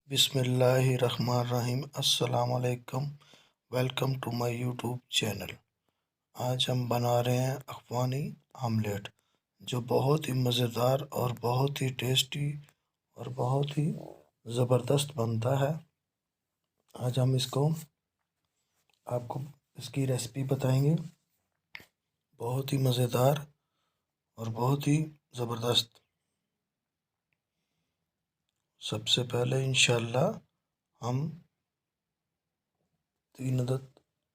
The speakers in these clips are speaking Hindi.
बिस्मिल्लाहिर्रहमानिर्रहीम। अस्सलाम वालेकुम। Welcome to my YouTube channel. आज हम बना रहे हैं अफ़गानी आमलेट, जो बहुत ही मज़ेदार और बहुत ही टेस्टी और बहुत ही ज़बरदस्त बनता है। आज हम इसको आपको इसकी रेसिपी बताएंगे। बहुत ही मज़ेदार और बहुत ही ज़बरदस्त। सबसे पहले इंशाल्लाह हम 3 अदद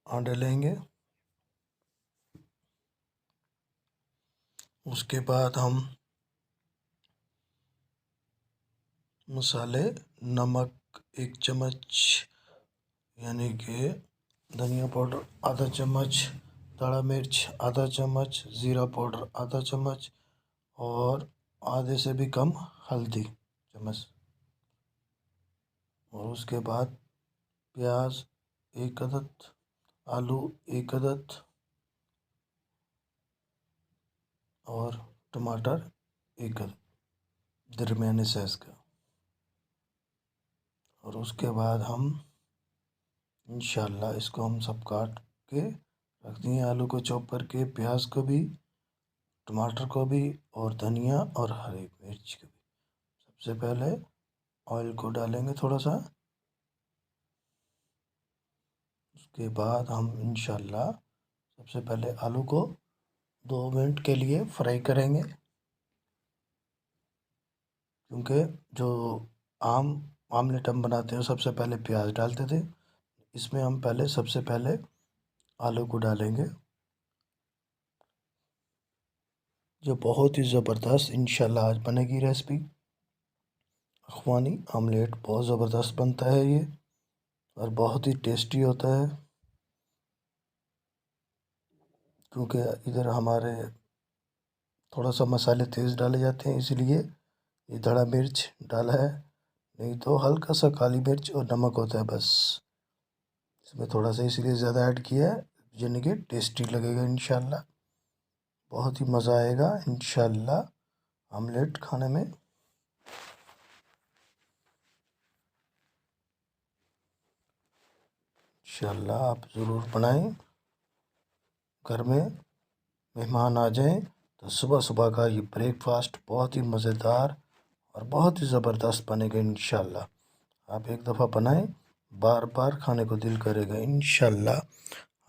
अंडे लेंगे। उसके बाद हम मसाले, नमक 1 चम्मच, यानी कि धनिया पाउडर आधा चम्मच, काला मिर्च आधा चम्मच, ज़ीरा पाउडर आधा चम्मच और आधे से भी कम हल्दी चम्मच। और उसके बाद प्याज 1 अदद, आलू 1 अदद और टमाटर 1 अदद दरमियाने साइज़ का। और उसके बाद हम इंशाल्लाह इसको हम सब काट के रख दिए। आलू को चॉप करके, प्याज को भी, टमाटर को भी और धनिया और हरी मिर्च को भी। सबसे पहले ऑयल को डालेंगे थोड़ा सा। उसके बाद हम इंशाल्लाह सबसे पहले आलू को 2 मिनट के लिए फ्राई करेंगे, क्योंकि जो आमलेट हम बनाते हैं सबसे पहले प्याज डालते थे। इसमें हम सबसे पहले आलू को डालेंगे, जो बहुत ही ज़बरदस्त इंशाल्लाह आज बनेगी रेसिपी। अफ़गानी आमलेट बहुत ज़बरदस्त बनता है ये, और बहुत ही टेस्टी होता है, क्योंकि इधर हमारे थोड़ा सा मसाले तेज़ डाले जाते हैं, इसलिए ये धड़ा मिर्च डाला है। नहीं तो हल्का सा काली मिर्च और नमक होता है बस। इसमें थोड़ा सा इसलिए ज़्यादा ऐड किया है, यानी कि टेस्टी लगेगा इंशाल्लाह। बहुत ही मज़ा आएगा इंशाल्लाह आमलेट खाने में। इंशाल्लाह आप ज़रूर बनाएं। घर में मेहमान आ जाएं तो सुबह सुबह का ये ब्रेकफास्ट बहुत ही मज़ेदार और बहुत ही ज़बरदस्त बनेगा इंशाल्लाह। आप एक दफ़ा बनाएं, बार बार खाने को दिल करेगा इंशाल्लाह।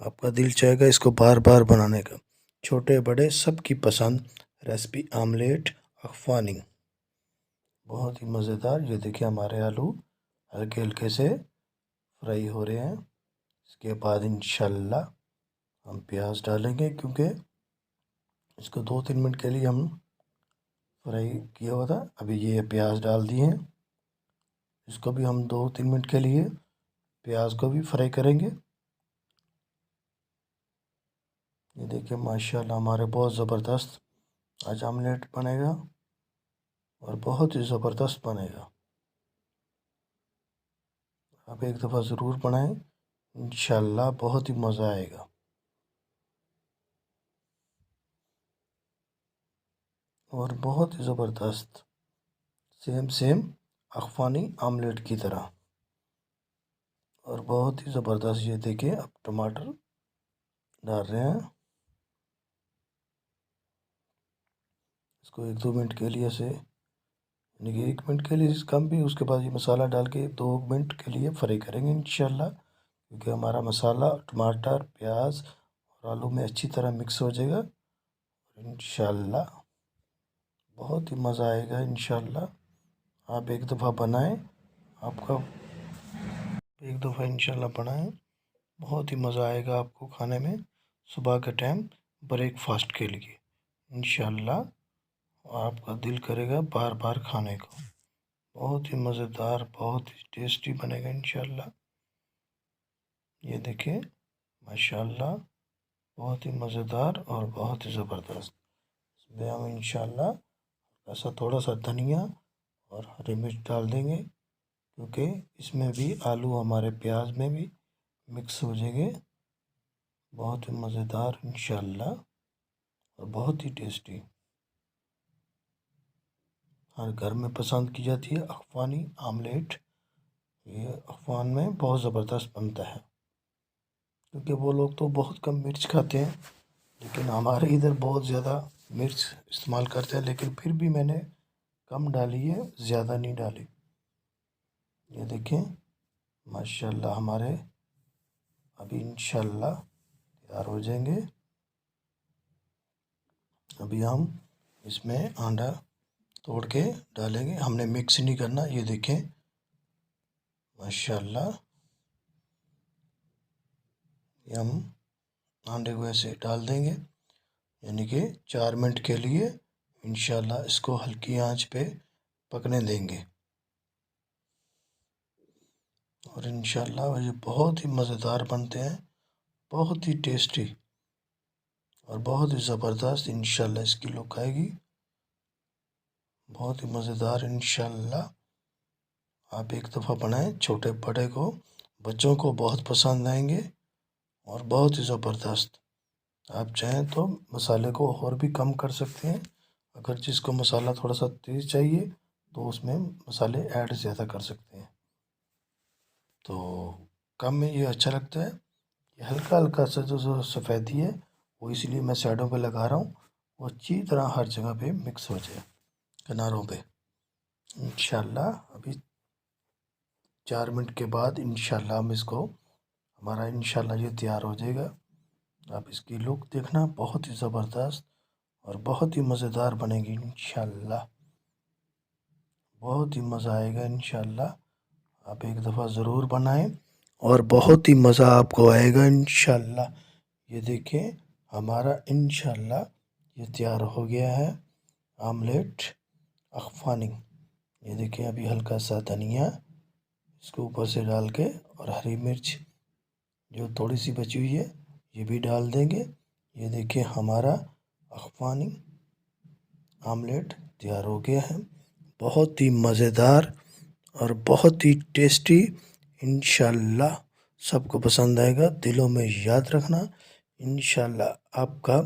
आपका दिल चाहेगा इसको बार बार बनाने का। छोटे बड़े सबकी पसंद रेसिपी आमलेट अफ़गानी, बहुत ही मज़ेदार। ये देखिए हमारे आलू हल्के हल्के से फ्राई हो रहे हैं। इसके बाद इंशाल्लाह हम प्याज डालेंगे, क्योंकि इसको 2-3 मिनट के लिए हम फ्राई किया हुआ था। अभी ये प्याज डाल दिए हैं। इसको भी हम 2-3 मिनट के लिए प्याज को भी फ्राई करेंगे। ये देखिए माशाल्लाह हमारे बहुत ज़बरदस्त आज आमलेट बनेगा, और बहुत ही ज़बरदस्त बनेगा। आप एक दफ़ा ज़रूर बनाएं, इंशाल्लाह बहुत ही मज़ा आएगा। और बहुत ही ज़बरदस्त, सेम अफ़गानी आमलेट की तरह, और बहुत ही ज़बरदस्त। ये देखिए अब टमाटर डाल रहे हैं। इसको 1-2 मिनट के लिए से, यानी कि 1 मिनट के लिए कम भी, उसके बाद ये मसाला डाल के 2 मिनट के लिए फ्राई करेंगे इंशाल्लाह, क्योंकि हमारा मसाला टमाटर प्याज और आलू में अच्छी तरह मिक्स हो जाएगा। इंशाल्लाह बहुत ही मज़ा आएगा इंशाल्लाह। आप एक दफ़ा बनाएं, आपका एक दफ़ा इंशाल्लाह बनाएं, बहुत ही मज़ा आएगा आपको खाने में सुबह के टाइम ब्रेकफास्ट के लिए इंशाल्लाह। आपका दिल करेगा बार बार खाने को। बहुत ही मज़ेदार, बहुत ही टेस्टी बनेगा इंशाल्लाह। ये देखिए माशाल्लाह बहुत ही मज़ेदार और बहुत ही ज़बरदस्त। इसमें हम इंशाल्लाह ऐसा थोड़ा सा धनिया और हरी मिर्च डाल देंगे, क्योंकि इसमें भी आलू हमारे प्याज में भी मिक्स हो जाएंगे। बहुत ही मज़ेदार इंशाल्लाह, और बहुत ही टेस्टी। हर घर में पसंद की जाती है अफ़गानी आमलेट। ये अफ़गान में बहुत ज़बरदस्त बनता है, क्योंकि वो लोग तो बहुत कम मिर्च खाते हैं, लेकिन हमारे इधर बहुत ज़्यादा मिर्च इस्तेमाल करते हैं। लेकिन फिर भी मैंने कम डाली है, ज़्यादा नहीं डाली। ये देखें, माशाल्लाह हमारे अभी इंशाल्लाह तैयार हो जाएंगे। अभी हम इसमें अंडा तोड़ के डालेंगे, हमने मिक्स नहीं करना। ये देखें माशाल्लाह, ये हम अंडे को ऐसे डाल देंगे, यानी कि 4 मिनट के लिए इंशाल्लाह इसको हल्की आंच पे पकने देंगे। और इंशाल्लाह ये बहुत ही मज़ेदार बनते हैं, बहुत ही टेस्टी और बहुत ही ज़बरदस्त। इंशाल्लाह इसकी लुक आएगी, बहुत ही मज़ेदार। इंशाल्लाह आप एक दफ़ा बनाएं, छोटे बड़े को, बच्चों को बहुत पसंद आएंगे और बहुत ही ज़बरदस्त। आप चाहें तो मसाले को और भी कम कर सकते हैं, अगर जिसको मसाला थोड़ा सा तेज़ चाहिए तो उसमें मसाले ऐड ज़्यादा कर सकते हैं। तो कम में ये अच्छा लगता है। ये हल्का हल्का सा जो सफ़ेदी है वो इसलिए मैं साइडों पे लगा रहा हूँ, वो अच्छी तरह हर जगह पे मिक्स हो जाए, किनारों पे। इंशाल्लाह अभी 4 मिनट के बाद इंशाल्लाह हम इसको, हमारा इंशाल्लाह ये तैयार हो जाएगा। आप इसकी लुक देखना, बहुत ही ज़बरदस्त और बहुत ही मज़ेदार बनेगी इंशाल्लाह, बहुत ही मज़ा आएगा इंशाल्लाह। आप एक दफ़ा ज़रूर बनाएं और बहुत ही मज़ा आपको आएगा इंशाल्लाह। ये देखें हमारा इंशाल्लाह ये तैयार हो गया है आमलेट अफ़गानी। ये देखिए अभी हल्का सा धनिया इसके ऊपर से डाल के, और हरी मिर्च जो थोड़ी सी बची हुई है ये भी डाल देंगे। ये देखिए हमारा अफ़गानी आमलेट तैयार हो गया है, बहुत ही मज़ेदार और बहुत ही टेस्टी। इंशाल्लाह सबको पसंद आएगा, दिलों में याद रखना। इंशाल्लाह आपका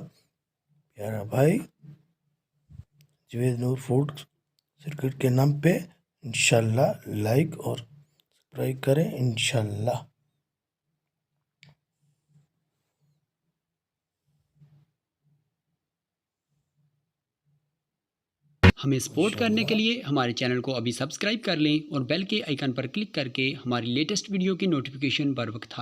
प्यारा भाई जुवेद नूर फूड सर्किट के नाम पे इंशाल्लाह लाइक और सब्सक्राइब करें इंशाल्लाह। हमें सपोर्ट करने के लिए हमारे चैनल को अभी सब्सक्राइब कर लें और बेल के आइकन पर क्लिक करके हमारी लेटेस्ट वीडियो की नोटिफिकेशन बर वक्त